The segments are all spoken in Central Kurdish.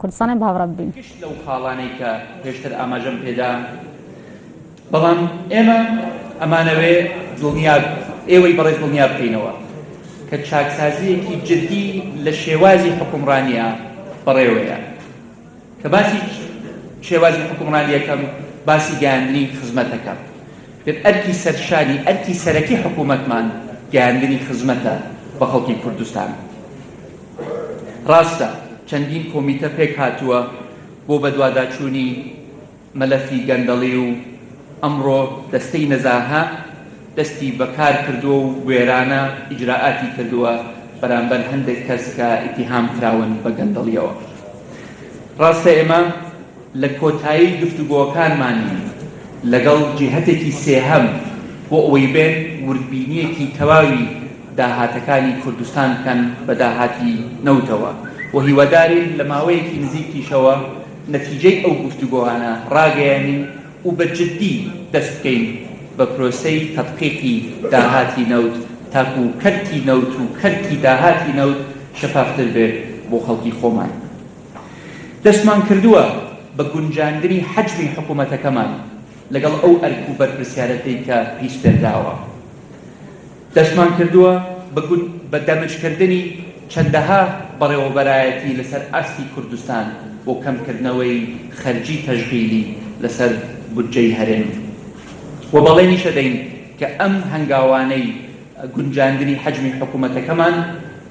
کوردستانی باوەڕبین. گشت لەو خاڵانەی کە پێشتر ئاماژەم پێدا، بەڵام ئێمە ئەمانەوێ ئێوەی بەڕێز دڵنیا بکەینەوە کە چاکسازیەکی جدی لە شێوازی حکومڕانیە بەڕێوەیە. کە باسی شێوازی حکومڕانی یەکەم باسی گەیاندنی خزمەتەکە. ئەرکی سەرشانی ئەرکی سەرەکی حکوومەتمان گەیاندنی خزمەتە بە خەڵکی کوردستان. ڕاستە چەندین کۆمیتە پێک هاتووە بۆ بەدواداچوونی مەلەفی گەندەڵی و ئەمڕۆ دەستەی نەزاها دەستی بەکار کردووە و وێرانە ئیجراعاتی کردووە بەرامبەر هەندێک کەس کە ئیتیهام کراون بە گەندەڵیەوە. ڕاستە ئێمە لە کۆتایی گفتوگۆکانمانی لەگەڵ جیهەتێکی سێهەم بۆ ئەوەی بێن وردبینیەکی تەواوی داهاتەکانی کوردستان بکەن بە داهاتی نەوتەوە و هیوادارین لە ماوەیەکی نزیکیشەوە نەتیجەی ئەو گفتوگۆانە ڕاگەیانین و بە جددی دەست بکەین بە پرۆسەی تەدقیقی داهاتی نەوت تاکو کەرتی نەوت و کەرتی داهاتی نەوت شەفافتر بێت بۆ خەڵکی خۆمان. دەستمان کردووە بە گونجاندنی حەجمی حکوومەتەکەمان لەگەڵ ئەو ئەرک و بەرپرسیارەتەی کە پیش پێدراوە. دەستمان کردووە بە دەمجکردنی چەندەها بەڕێوەبەرایەتی لەسەر ئاستی کوردستان بۆ کەمکردنەوەی خەرجی تەشغیلی لەسەر بودجەی هەرێم. و بەڵێنیشە دەین کە ئەم هەنگاوانەی گونجاندنی حەجمی حکوومەتەکەمان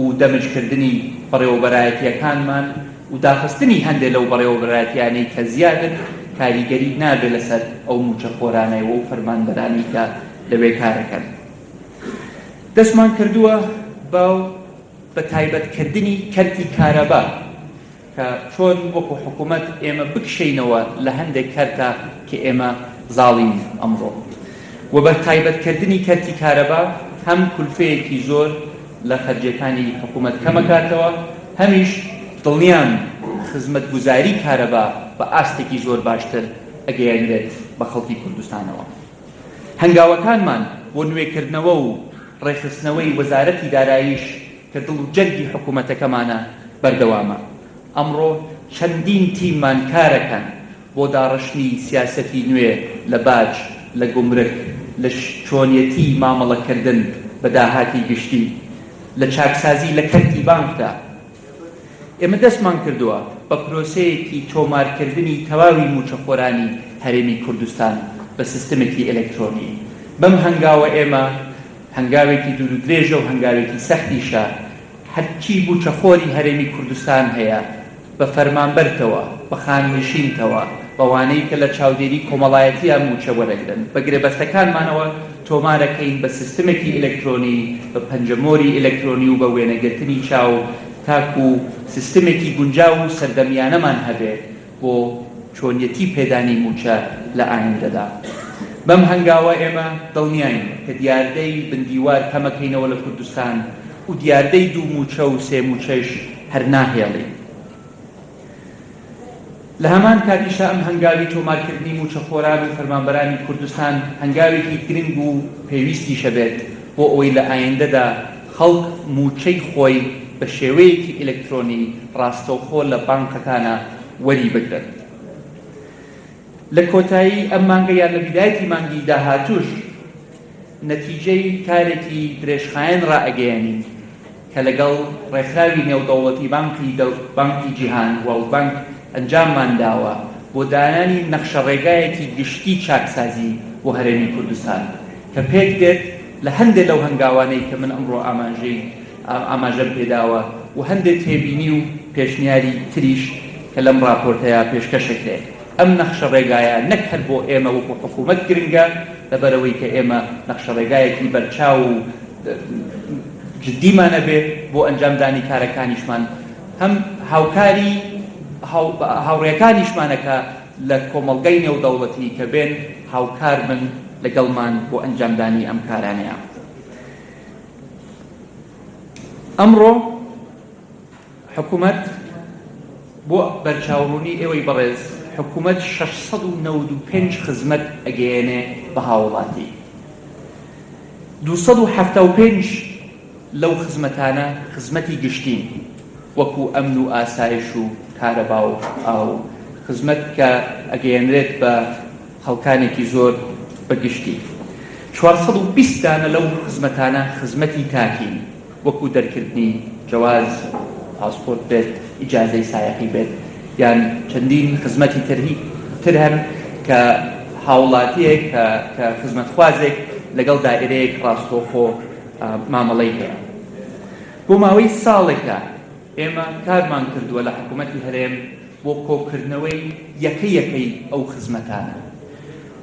و دەمجکردنی بەڕێوەبەرایەتیەکانمان و داخستنی هەندێک لەو بەڕێوەبەرایەتیانەی کە زیادن کاریگەری نابێت لەسەر ئەو موچە خۆرانەوە و فەرمانبەرانی کە لەوێ کارەکەن. دەستمان کردووە بە تایبەتکردنی کەرتی کارەبا کە چۆن وەکو حکوومەت ئێمە بکشینەوە لە هەندێک کەرتە کە ئێمە زاڵین ئەمڕۆ. و بە تایبەتکردنی کەرتی کارەبا هەم کولفەیەکی زۆر لە خەرجیەکانی حکوومەت کەمەکاتەوە، هەمیش دڵنیان خزمەتگوزاری کارەبا بە ئاستێکی زۆر باشتر ئەگەیاندرێت بە خەڵکی کوردستانەوە. هەنگاوەکانمان بۆ نوێکردنەوە و ڕێخستنەوەی وەزارەتی داراییش کە دڵ و جەرگی حکوومەتەکەمانە بەردەوامە. ئەمڕۆ چەندین تیممان کارەکەن بۆ داڕشتنی سیاسەتی نوێ لە باج، لە گومرک، لە چۆنیەتی مامەڵەکردن بە داهاتی گشتی، لە چاکسازی لە کەرتی بانکدا. ئێمە دەستمان کردووە بە پرۆسەیەکی تۆمارکردنی تەواوی موچەخۆرانی هەرێمی کوردستان بە سیستمێکی ئەلەکترۆنی. بەم هەنگاوە ئێمە هەنگاوێکی دوور و درێژە و هەنگاوێکی سەختیشە هەرچی موچەخۆری هەرێمی کوردستان هەیە بە فەرمانبەرتەوە، بە خانوشینتەوە، بەوانەی کە لە چاودێری کۆمەڵایەتیە موچە وەرەگرن بە گرێبەستەکانمانەوە تۆمارەکەین بە سیستمێکی ئەلەکترۆنی، بە پەنجەمۆری ئەلەکترۆنی و بە وێنەگرتنی چاو تاکو سیستمێکی گونجاو و سەردەمیانەمان هەبێت بۆ چۆنیەتی پێدانی موچە لە ئایندەدا. بەم هەنگاوە ئێمە دڵنیاین کە دیاردەی بندیوار کەمەکەینەوە لە کوردستان و دیاردەی دوو موچە و سێ موچەش هەر ناهێڵین. لە هەمان کاتیشە ئەم هەنگاوی تۆمارکردنی موچەخۆران و فەرمانبەرانی کوردستان هەنگاوێکی گرنگ و پێویستیشە بێت بۆ ئەوەی لە ئایندەدا خەڵک موچەی خۆی بە شێوەیەکی ئەلەکترۆنی ڕاستەوخۆ لە بانکەکانە وەری بگرێت. لە کۆتایی ئەم مانگە یان لە بیدایەتی مانگی داهاتووش نەتیجەی کارێکی درێژخایەن ڕائەگەیەنین کە لەگەڵ ڕێکخراوی نێودەوڵەتی بانکی جیهان وەڵد بانک ئەنجاممان داوە بۆ دانانی نەخشە ڕێگایەکی گشتی چاکسازی بۆ هەرێمی کوردستان کە پێک دێت لە هەندێک لەو هەنگاوانەی کە من ئەمڕۆ ئاماژەم پێداوە و هەندێک تێبینی و پێشنیاری تریش کە لەم ڕاپۆرتەیە پێشکەشێکرێت. ئەم نەخشە ڕێگایە نەک هەر بۆ ئێمە وەکو حکوومەت گرنگە لەبەرەوەی کە ئێمە نەخشە ڕێگایەکی بەرچاو و جددیمانە بێ بۆ ئەنجامدانی کارەکانیشمان، هەم هاوڕێکانیشمانەکە لە کۆمەڵگەی نێودەوڵەتی کە بێن هاوکار بن لەگەڵمان بۆ ئەنجامدانی ئەم کارانەیە. ئەمڕۆ حکوومەت بۆ بەرچاوڕوونی ئێوەی بەڕێز حکوومەت 695 خزمەت ئەگەیەنێ بە هاوڵاتی. 275 لەو خزمەتانە خزمەتی گشتین وەکو ئەمن و ئاسایش و کارەبا و ئاو خزمەت کە ئەگەیەنرێت بە خەڵکانێکی زۆر بەگشتی. 420 دانە لەو خزمەتانە خزمەتی تاکین، وەکو دەرکردنی جواز پاسپۆرت بێت، ئیجازەی سایەحی بێت، یان چەندین خزمەتی تر هەن کە هاوڵاتیەک کە خزمەتخوازێک لەگەڵ دائیرەیەک ڕاستۆخۆ مامەڵەی هەیە. بۆ ماوەی ساڵێکە ئێمە کارمان کردووە لە حکوومەتی هەرێم بۆ کۆکردنەوەی یەکەی ئەو خزمەتانە،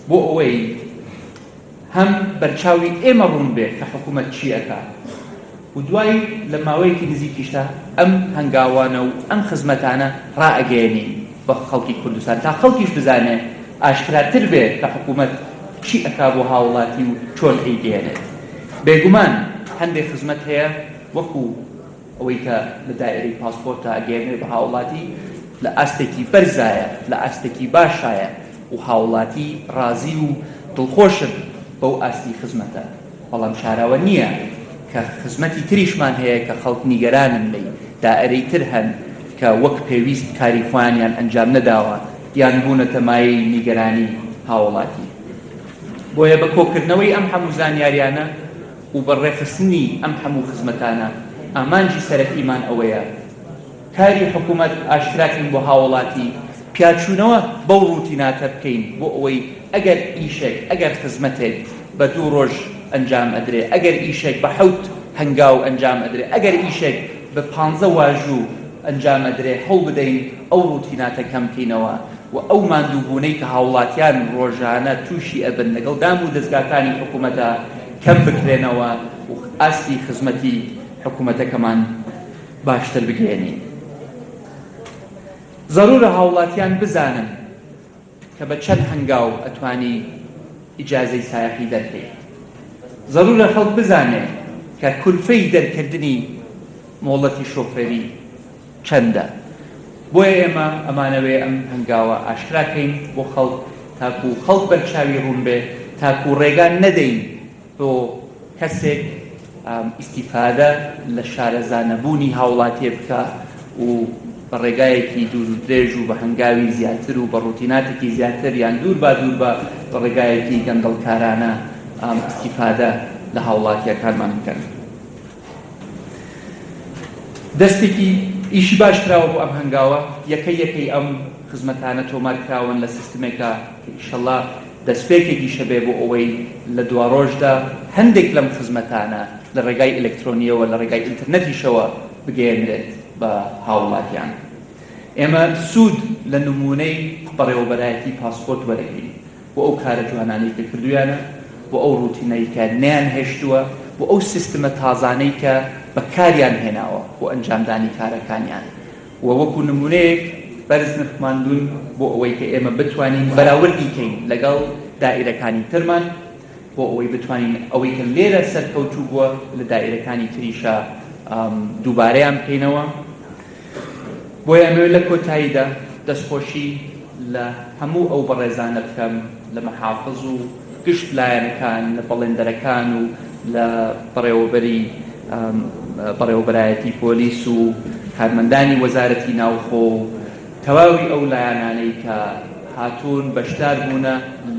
بۆ ئەوەی هەم بەرچاوی ئێمە ڕوون بێت کە حکوومەت چی ئەکا، و دوای لە ماوەیەکی نزیکیشتا ئەم هەنگاوانە و ئەم خزمەتانە ڕائەگەیەنین بە خەڵکی کوردستان تا خەڵکیش بزانێت ئاشکراتر بێت کە حکوومەت چی ئەکا بۆ هاوڵاتی و چۆن ئەیگەێنێت. بێگومان هەندێک خزمەت هەیە وەکو ئەوەی کە لە دائیرەی پاسپۆرتە ئەگەێنێت بە هاوڵاتی لە ئاستێکی بەرزایە، لە ئاستێکی باشایە و هاوڵاتی ڕازی و دڵخۆشن بەو ئاستی خزمەتە، بەڵام شاراوە نییە کە خزمەتی تریشمان هەیە کە خەڵک نیگەرانن لێی، دائیرەی تر هەن کە وەک پێویست کاری خۆیان ئەنجام نەداوە یان بوونەتە مایەی نیگەرانی هاوڵاتی. بۆیە بە کۆکردنەوەی ئەم هەموو زانیاریانە و بەڕێخستنی ئەم هەموو خزمەتانە ئامانجی سەرەکیمان ئەوەیە کاری حکوومەت ئاشکراکەین بۆ هاوڵاتی، پیاچوونەوە بەو ڕوتیناتە بکەین بۆ ئەوەی ئەگەر ئیشێک ئەگەر خزمەتێک بە 2 ڕۆژ ئەنجام ئەدرێ، ئەگەر ئیشێک بە 7 هەنگاو ئەنجام ئەدرێ، ئەگەر ئیشێک بە 15 واژوو ئەنجام ئەدرێ، هەوڵ بدەین ئەو ڕوتیناتە کەم بکەینەوە و ئەو ماندووبوونەی کە هاوڵاتیان ڕۆژانە تووشی ئەبن لەگەڵ دام و دەستگاکانی حکوومەتە کەم بکرێنەوە و ئاستی خزمەتی حکوومەتەکەمان باشتر بگەێنین. ضرورە هاوڵاتیان بزانن کە بە چەند هەنگاو ئەتوانی ئیجازەی سایەحی دەرکەیت. ضرورە خەڵک بزانێت کە کولفەی دەرکردنی مۆڵەتی شۆفێری چەندە. بۆیە ئێمە ئەمانەوێ ئەم هەنگاوە ئاشکراکەین بۆ خەڵک تاکو خەڵک بەرچاوی ڕوون بێ، تاکو ڕێگان نەدەین بۆ کەسێک ئیستیفادە لە شارەزانەبوونی هاوڵاتیە بکە و بە ڕێگایەکی دوور و درێژ و بە هەنگاوی زیاتر و بە ڕوتیناتێکی زیاتر یان دوور بە ڕێگایەکی گەندەڵکارانە ئیستیفادە لە هاوڵاتیەکانمان بکەن. دەستێکی ئیشی باش کراوە بۆ ئەم هەنگاوە، یەکەی ئەم خزمەتانە تۆمار کراون لە سیستمێکە ئینشەڵڵا دەستپێکێکی شەبێ بۆ ئەوەی لە 2 ڕۆژدا هەندێک لەم خزمەتانە لە ڕێگای ئەلکترۆنیەوە لە ڕێگای ئینتەرنەتیشەوە بگەێنرێت بە هاوڵاتیان. ئێمە سوود لە نمونەی بەڕێوەبەرایەتی پاسپۆرت وەرەگرین بۆ ئەو کارە جوانانەی کە کردویانە، بۆ ئەو ڕوتینەی کە نەیان هێشتووە، بۆ ئەو سیستمە تازانەی کە بەکاریان هێناوە بۆ ئەنجامدانی کارەکانیان، و وەکو نمونەیەک بەرز نرخماندون بۆ ئەوەی کە ئێمە بتوانین بەراوردی بکەین لەگەڵ دائیرەکانی ترمان، بۆ ئەوەی بتوانین ئەوەی کە لێرە سەرکەوتوو بووە لە دائیرەکانی تریشە دووبارەیان بکەینەوە. بۆیە ئەمەوێت لە کۆتاییدا دەستخۆشی لە هەموو ئەو بەڕێزانە بکەم لە مەحافظ و گشت لایەنەکان، لە بەڵێندەرەکان و لە بەڕێوەبەرایەتی پۆلیس و کارمەندانی وەزارەتی ناوخۆ و تەواوی ئەو لایەنانەی کە هاتوون بەشدار بوونە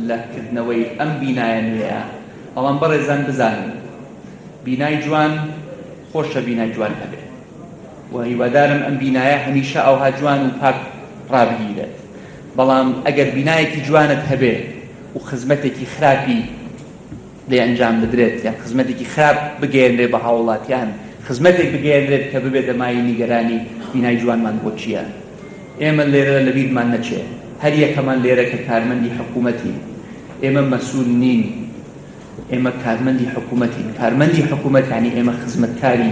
لە کردنەوەی ئەم بینایە نوێیە. بەڵام بەڕێزان بزانن بینای جوان خۆشە بینای جوان هەبێت، و هیوادارم ئەم بینایە هەمیشە ئەوها جوان و پاک ڕابگیرێت. بەڵام ئەگەر بینایەکی جوانت هەبێ و خزمەتێکی خراپی لێ ئەنجام بدرێت یان خزمەتێکی خراپ بگەێنرێت بە هاوڵاتیان، خزمەتێک بگەێنرێت کە ببێت دەمای نیگەرانی بینای جوانمان بۆ چییە. ئێمە لێرە لە بیرمان نەچێت هەر یەکەمان لێرە کە کارمەندی حکوومەتین، ئێمە مەسوول نین، ئێمە کارمەندی حکوومەتین. کارمەندی حکوومەت یعنی ئێمە خزمەتکاری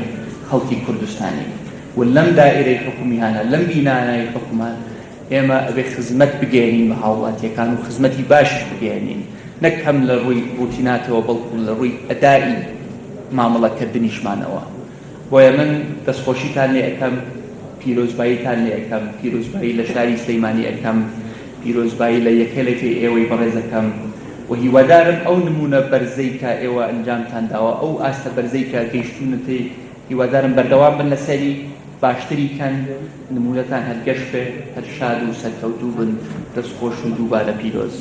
خەڵکی کوردستانی، و لەم دائیرەی حکومیانە لەم بینانەی حکومان ئێمە ئەبێ خزمەت بگەێنین بە هاوڵاتیەکان و خزمەتی باشش بگەێنین، نەک هەم لە ڕووی ڕوتیناتەوە بەڵکو لە ڕووی ئەدایی مامەڵەکردنیشمانەوە. بۆیە من دەستخۆشیتان لێ ئەەکەم، پیرۆزباییتان لێ ئەەکەم، پیرۆزبایی لە شاری سلەیمانی ئەەکەم، پیرۆزبایی لە یەکێلێکی ئێوەی بەڕێزەکەم، و هیوادارم ئەو نمونە بەرزەی کە ئێوە ئەنجامتان داوە، ئەو ئاستە بەرزەی کە گەیشتونەتی، هیوادارم بەردەوام بن لەسەری باشتری کەن نمونەتان هەرگەش بێ هەر شاد و سەرکەوتوو بن دەستخۆش و دووبارە پیرۆز.